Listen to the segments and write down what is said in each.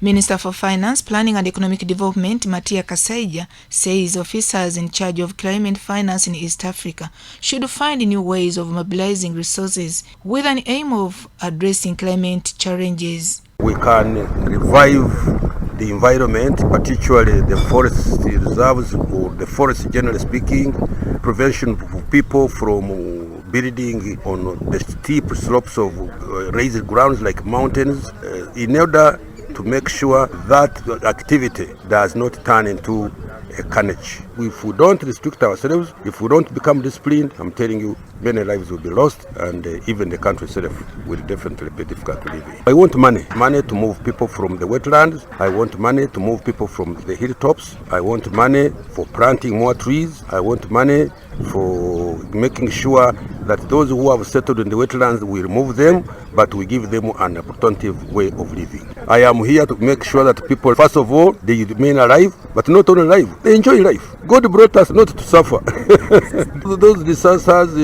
Minister for Finance, Planning and Economic Development, Matia Kasaija, says officers in charge of climate finance in East Africa should find new ways of mobilizing resources with an aim of addressing climate challenges. We can revive the environment, particularly the forest reserves or the forest generally speaking, prevention of people from building on the steep slopes of raised grounds like mountains, in order to make sure that activity does not turn into a carnage. If we don't restrict ourselves, if we don't become disciplined, I'm telling you, many lives will be lost, and even the country itself will definitely be difficult to live in. I want money to move people from the wetlands. I want money to move people from the hilltops. I want money for planting more trees. I want money for making sure that those who have settled in the wetlands, we remove them, but we give them an alternative way of living. I am here to make sure that people, first of all, they remain alive, but not only alive, they enjoy life. God brought us not to suffer. Those disasters,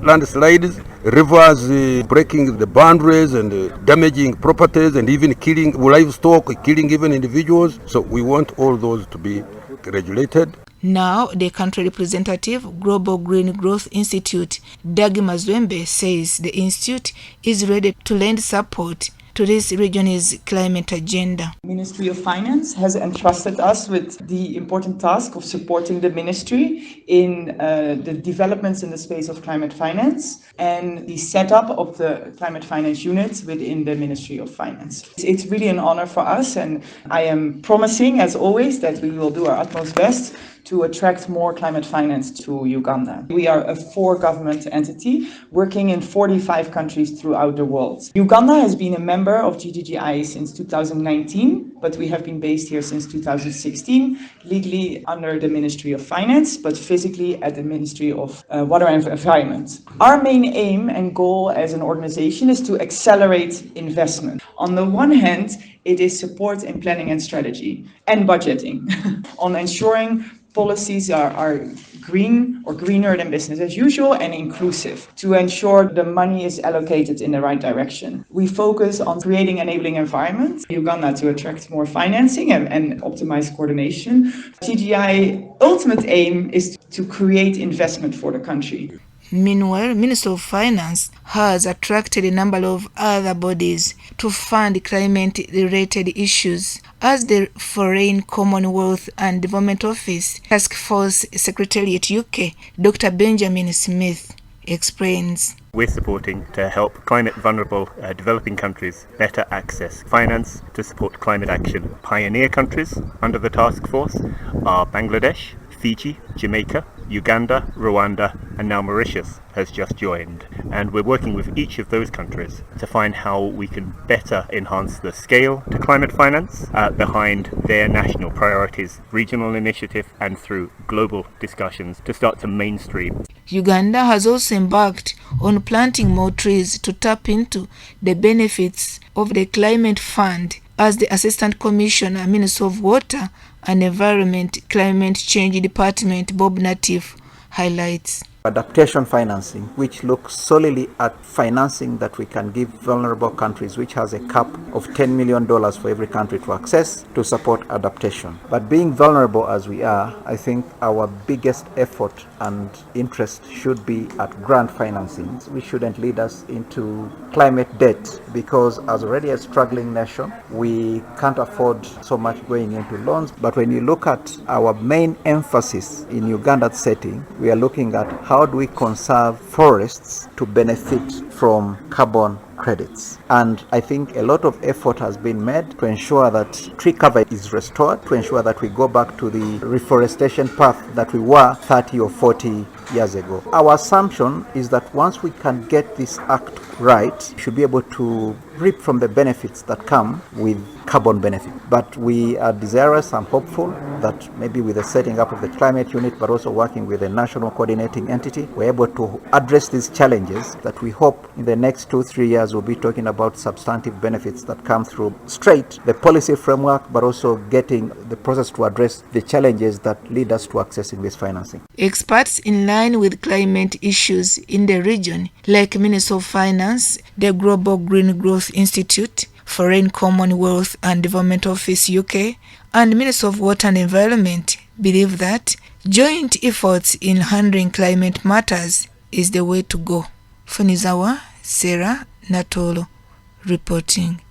landslides, rivers breaking the boundaries and damaging properties and even killing livestock, killing even individuals. So we want all those to be regulated. Now, the country representative, Global Green Growth Institute, Dagi Mazwembe, says the institute is ready to lend support to this region's climate agenda. The Ministry of Finance has entrusted us with the important task of supporting the ministry in the developments in the space of climate finance and the setup of the climate finance units within the Ministry of Finance. It's really an honor for us, and I am promising, as always, that we will do our utmost best to attract more climate finance to Uganda. We are a four-government entity working in 45 countries throughout the world. Uganda has been a member of GGGI since 2019, but we have been based here since 2016, legally under the Ministry of Finance, but physically at the Ministry of Water and Environment. Our main aim and goal as an organization is to accelerate investment. On the one hand, it is support in planning and strategy and budgeting on ensuring policies are green or greener than business as usual and inclusive to ensure the money is allocated in the right direction. We focus on creating enabling environments in Uganda to attract more financing and optimize coordination. GGI ultimate aim is to create investment for the country. Meanwhile, Minister of Finance has attracted a number of other bodies to fund climate-related issues, as the Foreign Commonwealth and Development Office Task Force Secretariat UK, Dr. Benjamin Smith, explains. We're supporting to help climate vulnerable developing countries better access finance to support climate action. Pioneer countries under the task force are Bangladesh, Fiji, Jamaica, Uganda, Rwanda, and now Mauritius has just joined. And we're working with each of those countries to find how we can better enhance the scale to climate finance behind their national priorities, regional initiative, and through global discussions to start to mainstream. Uganda has also embarked on planting more trees to tap into the benefits of the Climate Fund, as the Assistant Commissioner, Minister of Water and Environment, Climate Change Department, Bob Natif, highlights. Adaptation financing, which looks solely at financing that we can give vulnerable countries, which has a cap of $10 million for every country to access to support adaptation. But being vulnerable as we are, I think our biggest effort and interest should be at grant financing, which shouldn't lead us into climate debt, because as already a struggling nation, we can't afford so much going into loans. But when you look at our main emphasis in Uganda's setting, we are looking at how do we conserve forests to benefit from carbon credits. And I think a lot of effort has been made to ensure that tree cover is restored, to ensure that we go back to the reforestation path that we were 30 or 40 years ago. Our assumption is that once we can get this act right, we should be able to reap from the benefits that come with carbon benefit. But we are desirous and hopeful that maybe with the setting up of the climate unit, but also working with a national coordinating entity, we're able to address these challenges that we hope in the next 2-3 years we'll be talking about substantive benefits that come through straight the policy framework, but also getting the process to address the challenges that lead us to accessing this financing. Experts in line with climate issues in the region, like Minister of Finance, the Global Green Growth Institute, Foreign Commonwealth and Development Office UK, and Ministry of Water and Environment believe that joint efforts in handling climate matters is the way to go. For Nizawa, Sarah Natoolo reporting.